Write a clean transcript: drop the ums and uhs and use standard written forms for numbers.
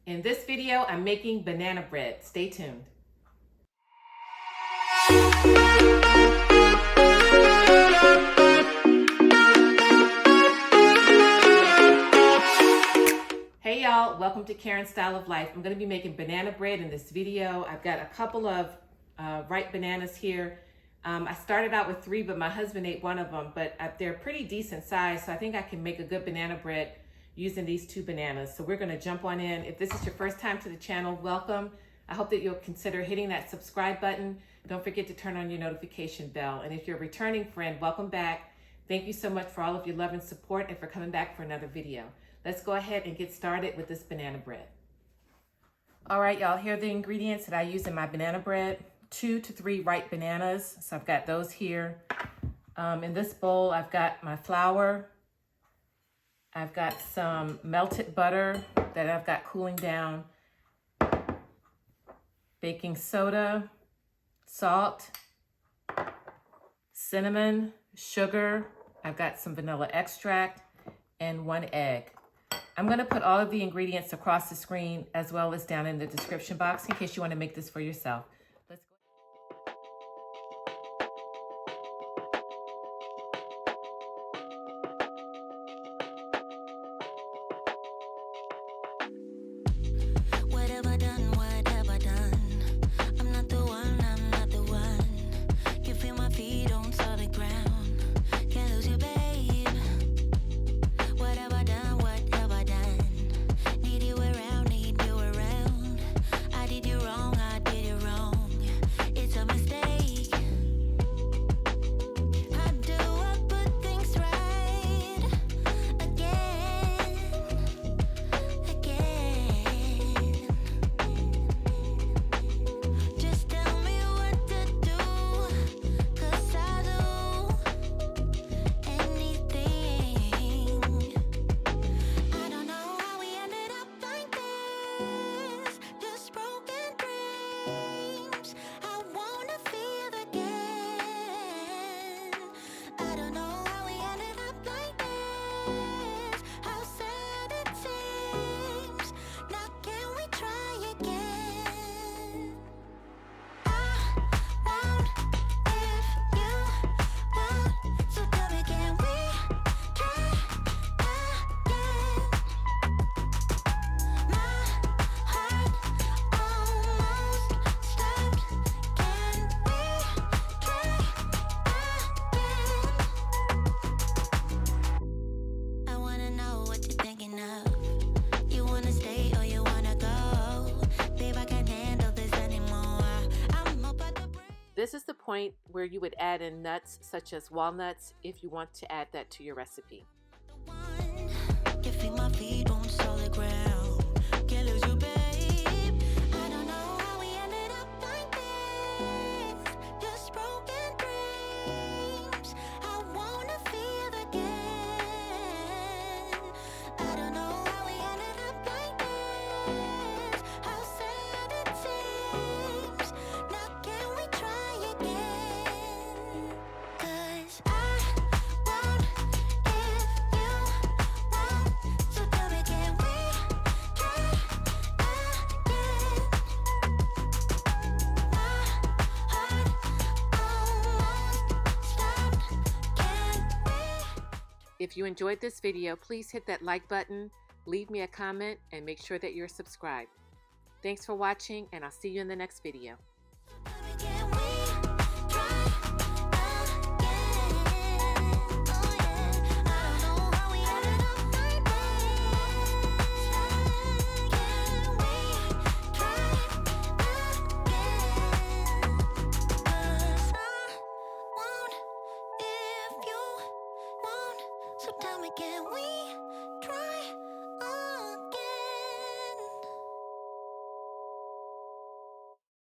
In this video, I'm making banana bread. Stay tuned. Hey y'all, welcome to Karen's Style of Life. I'm going to be making banana bread in this video. I've got a couple of ripe bananas here. I started out with 3, but my husband ate one of them, but they're pretty decent size, so I think I can make a good banana bread using these 2 bananas. So we're going to jump on in. If this is your first time to the channel, welcome. I hope that you'll consider hitting that subscribe button. Don't forget to turn on your notification bell. And if you're a returning friend, welcome back. Thank you so much for all of your love and support and for coming back for another video. Let's go ahead and get started with this banana bread. All right, y'all, here are the ingredients that I use in my banana bread. 2 to 3 ripe bananas. So I've got those here. In this bowl, I've got my flour. I've got some melted butter that I've got cooling down, baking soda, salt, cinnamon, sugar. I've got some vanilla extract and 1 egg. I'm going to put all of the ingredients across the screen as well as down in the description box in case you want to make this for yourself. Let's go. This is the point where you would add in nuts such as walnuts if you want to add that to your recipe. If you enjoyed this video, please hit that like button, leave me a comment, and make sure that you're subscribed. Thanks for watching, and I'll see you in the next video. So tell me, can we try?